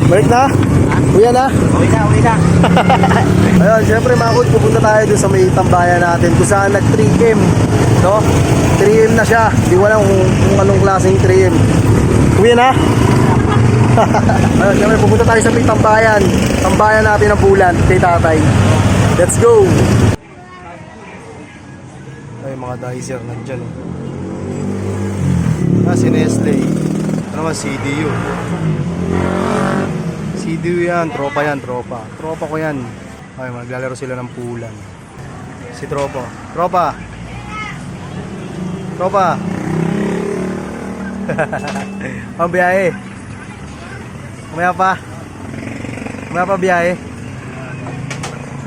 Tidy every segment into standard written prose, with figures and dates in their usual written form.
Balik na? Uwi na? Uwi na. Ayun, syempre mga kod, pupunta tayo dun sa may tambayan natin kung saan nag 3M, no? 3M na siya. Di ko alam kung anong klaseng 3M. Uwi na? Ayun, syempre pupunta tayo sa may tambayan. Tambayan natin ng bulan kay tatay. Let's go! Ay, mga dicer nandyan. Si Nestle. Ito naman, CDU. CDU yan, tropa yan, tropa. Tropa ko yan. Ay, maglalaro sila ng pulan. Si tropa. Tropa! Tropa! Ang biyahe. Kumaya pa. Kumaya pa biyahe.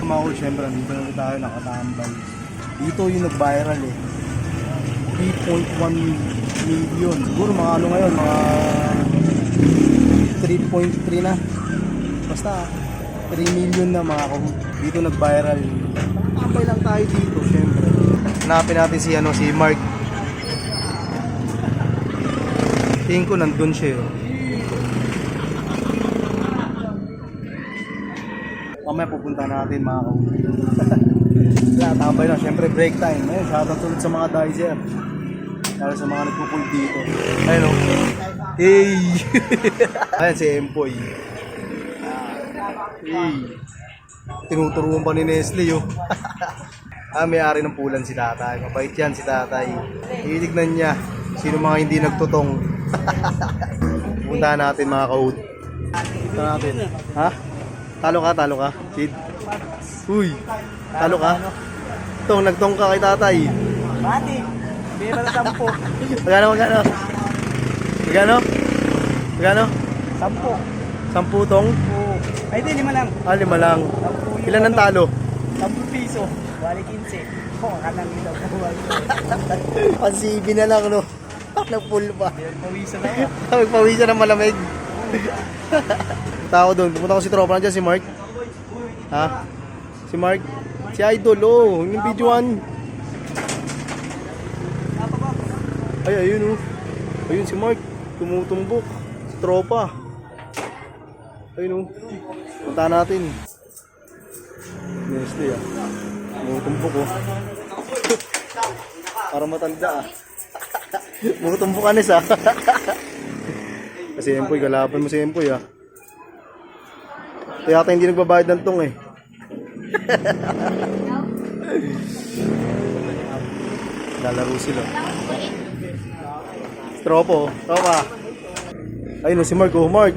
Kumako, syempre, dito na tayo nakatambay. Dito yung nag-viral eh. 3.1 million. Siguro mga ano ngayon, mga 3.3 na. Basta 3 million na mga kahut. Dito nag-viral. Tambay lang tayo dito, syempre. Hanapin natin si Mark. Tingin ko nandun siya. Mamaya pupunta natin mga kahut. Tambay lang, syempre break time. Ayun, shoutout ulit sa mga dicer. Lalo sa mga nagpupull dito. Ayun o. Hey! Ayan si Empoy. Hey! Tinuturuan pa ni Nestle yun. May-ari ng pulan si tatay. Mabait yan si tatay. Hilignan niya sino mga hindi nagtutong. Puntahan natin mga kahut. Puntahan natin. Ha? Talo ka? Sid? Uy! Talo ka? Tong, nagtong ka kay tatay. Mati. Bira na 10. Magkano? Magkano? 10 tong? Oo. Ay, di, 5 lang. 5 lang. Ilan ang talo? 10 piso. Wali 15. Oo, kanang ilaw. Pansibi na lang, no? Nag-full pa. Pawisan na. Magpawisan ng malamig. Tao doon. Pumunta ko si tropa na dyan, si Mark. Ha? Si Mark? Si Idol, oh. Yung videoan. Ay, ayun, oh. Ayun si Mark. Tumutumbok. Si tropa. Ayun, oh. Punta natin. Nestle, ah. Tumutumbok, oh. Para matanda, ah. Tumutumbok anis, ah. Kasi Empoy, galapan mo si Empoy, ah. Kaya yata hindi nagbabayad ng tong, eh. Lalaro sila. Tropa. Ayun, si Mark, oh. Mark.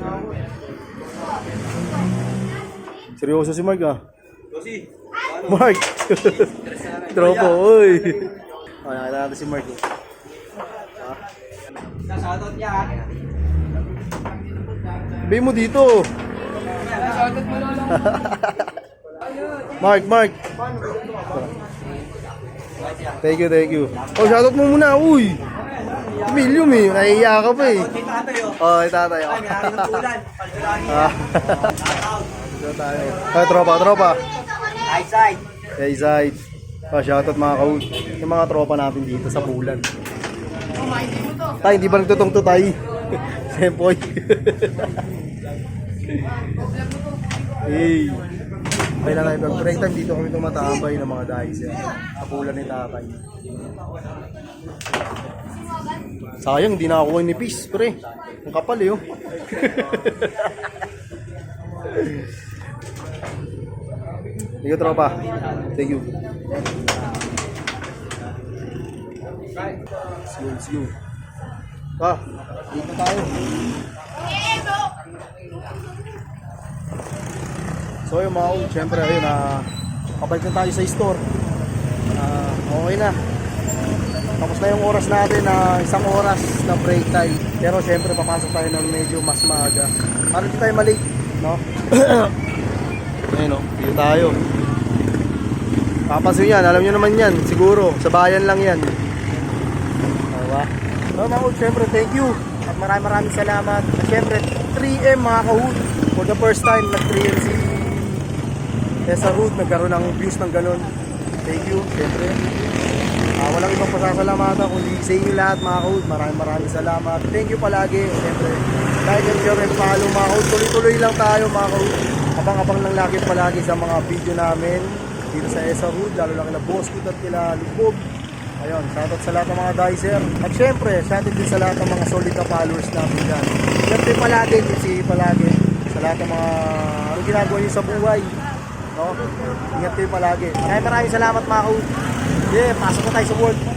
Seryoso si Mark, ah. Mark. Tropa, oy. Nakita natin si Mark, oh. Shoutout yan. Sabi mo dito. Shoutout mo, lolo. Mark. Thank you. Oh, shoutout mo muna, uy. Million, eh. Nahihiya ka pa, eh. Kay tatay, oh. Oh, tatay. Ay, may-ari ng pulan. Ay, tropa. Right side. Hey, Zaid. Oh, shoutout mga kahut. Yung mga tropa natin dito sa bulan. Tay, hindi ba nagtutong to, tay? Sempoy. Hey. Ay lang ay break time dito kami tumatambay ng mga dicer. Sa bulan ni tatay. Sayang, hindi nakakuha ni Peace, pre. Ang kapal, eh, oh. Thank you, tropa. Thank you. Let's go. Dito tayo. So yung mga syempre ayun kapag na tayo sa store. Okay na. Tapos na yung oras natin na 1 oras na break time. Pero syempre papasok tayo ng medyo mas maaga. Para hindi tayo mali, no? Ayun, no? Dito tayo. Papasin yan, alam nyo naman yan. Siguro, sa bayan lang yan. Diba? So mga kahut, syempre thank you. At maraming salamat. At syempre 3M mga kahut. For the first time nag 3M si Tessa Hood. Nagkaroon ng views ng ganun. Thank you, syempre. Walang ibang pasasalamatan kundi sa inyo lahat mga kaud. Maraming salamat. Thank you palagi. Siyempre, like and share and follow mga kaud. Tuloy-tuloy lang tayo mga kaud. Abang-abang lang lagi palagi sa mga video namin dito sa Esa Hood, lalo lang kila Boss Kit at kila Libog. Ayun, shoutout sa lahat ng mga dicer. At syempre, shoutout din sa lahat ng mga solid na followers namin dyan. Syempre palagi, palagi sa lahat ng mga anong ginagawa nyo sa buhay. No? Ingat kayo palagi. Maraming salamat mga kaud. Yeah, pasok na tayo sa world.